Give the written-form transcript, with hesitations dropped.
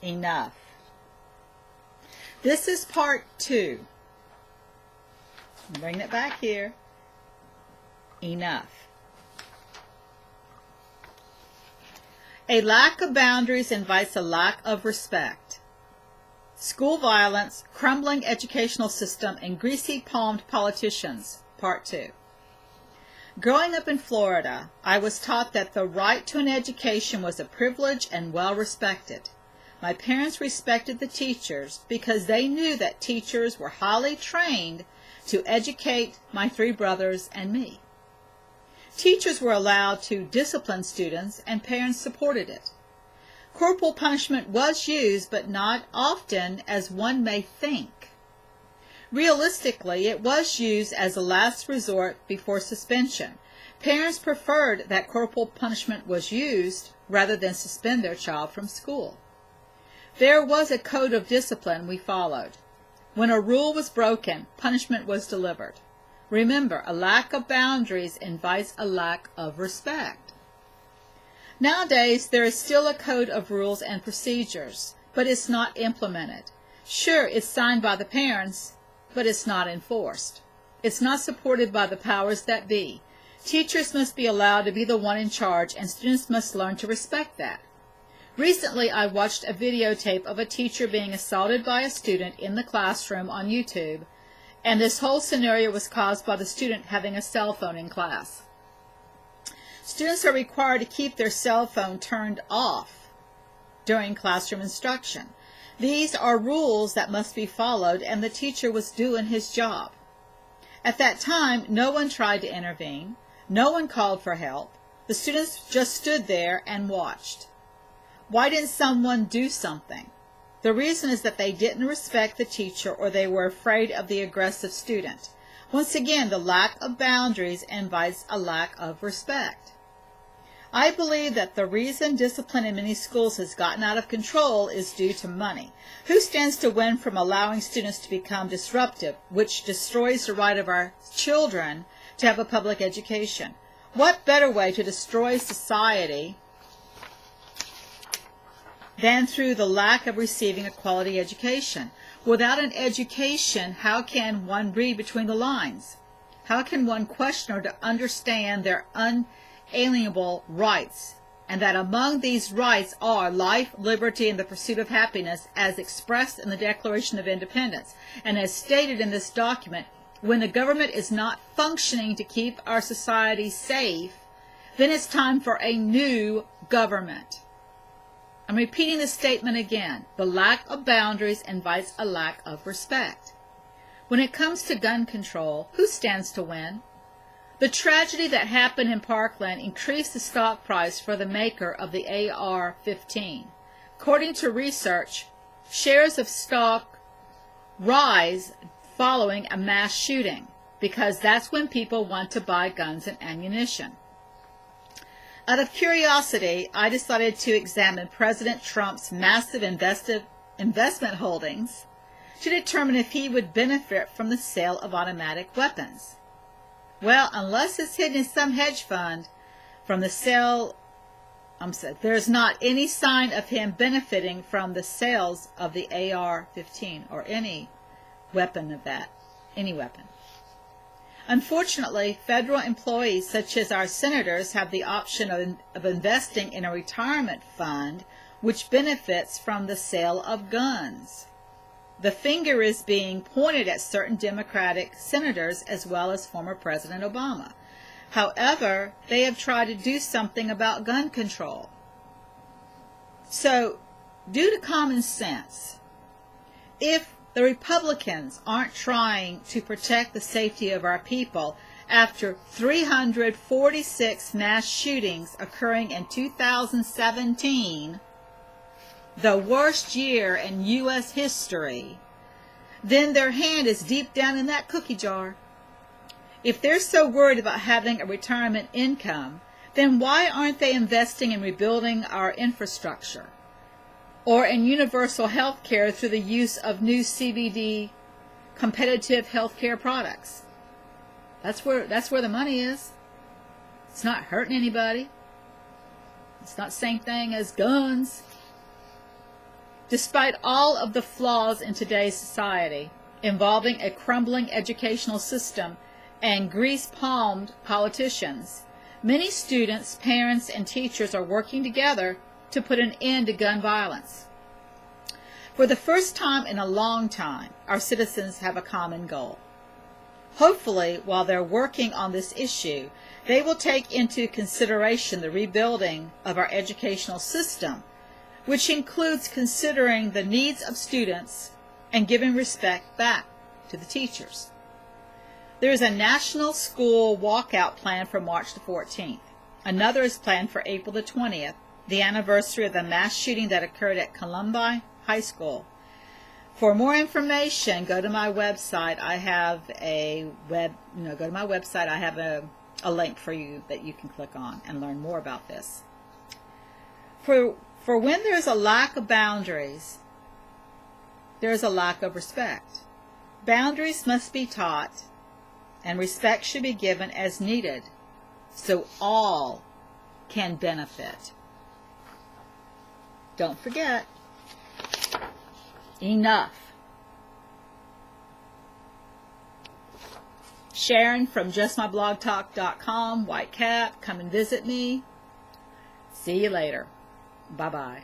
Enough. This is part 2. I'm bringing it back here. Enough. A lack of boundaries invites a lack of respect. School violence, crumbling educational system, and greasy-palmed politicians, part 2. Growing up in Florida, I was taught that the right to an education was a privilege and well respected. My parents respected the teachers because they knew that teachers were highly trained to educate my 3 brothers and me. Teachers were allowed to discipline students, and parents supported it. Corporal punishment was used, but not often as one may think. Realistically, it was used as a last resort before suspension. Parents preferred that corporal punishment was used rather than suspend their child from school. There was a code of discipline we followed. When a rule was broken, punishment was delivered. Remember, a lack of boundaries invites a lack of respect. Nowadays, there is still a code of rules and procedures, but it's not implemented. Sure, it's signed by the parents, but it's not enforced. It's not supported by the powers that be. Teachers must be allowed to be the one in charge, and students must learn to respect that. Recently, I watched a videotape of a teacher being assaulted by a student in the classroom on YouTube, and this whole scenario was caused by the student having a cell phone in class. Students are required to keep their cell phone turned off during classroom instruction. These are rules that must be followed, and the teacher was doing his job. At that time, no one tried to intervene. No one called for help. The students just stood there and watched. Why didn't someone do something? The reason is that they didn't respect the teacher, or they were afraid of the aggressive student. Once again, the lack of boundaries invites a lack of respect. I believe that the reason discipline in many schools has gotten out of control is due to money. Who stands to win from allowing students to become disruptive, which destroys the right of our children to have a public education? What better way to destroy society than through the lack of receiving a quality education? Without an education, how can one read between the lines? How can one question or to understand their unalienable rights, and that among these rights are life, liberty, and the pursuit of happiness as expressed in the Declaration of Independence, and as stated in this document? When the government is not functioning to keep our society safe, then it's time for a new government. I'm repeating this statement again. The lack of boundaries invites a lack of respect. When it comes to gun control, who stands to win? The tragedy that happened in Parkland increased the stock price for the maker of the AR-15. According to research, shares of stock rise following a mass shooting, because that's when people want to buy guns and ammunition. Out of curiosity, I decided to examine President Trump's massive investment holdings to determine if he would benefit from the sale of automatic weapons. Well, unless it's hidden in some hedge fund from the sale, there's not any sign of him benefiting from the sales of the AR-15 or any weapon of that, any weapon. Unfortunately, federal employees such as our senators have the option of investing in a retirement fund which benefits from the sale of guns. The finger is being pointed at certain Democratic senators as well as former President Obama. However, they have tried to do something about gun control. So, due to common sense, if the Republicans aren't trying to protect the safety of our people after 346 mass shootings occurring in 2017, the worst year in U.S. history, then their hand is deep down in that cookie jar. If they're so worried about having a retirement income, then why aren't they investing in rebuilding our infrastructure or in universal health care through the use of new CBD competitive health care products? That's where the money is. It's not hurting anybody. It's not the same thing as guns. Despite all of the flaws in today's society, involving a crumbling educational system and grease-palmed politicians, many students, parents, and teachers are working together to put an end to gun violence. For the first time in a long time, our citizens have a common goal. Hopefully, while they're working on this issue, they will take into consideration the rebuilding of our educational system, which includes considering the needs of students and giving respect back to the teachers. There is a national school walkout plan for March the 14th. Another is planned for April the 20th, the anniversary of the mass shooting that occurred at Columbine High School. For more information, go to my website. I have a link for you that you can click on and learn more about this. For when there is a lack of boundaries, there is a lack of respect. Boundaries must be taught, and respect should be given as needed, so all can benefit. Don't forget, enough. Sharon from JustMyBlogTalk.com, White Cap, come and visit me. See you later. Bye-bye.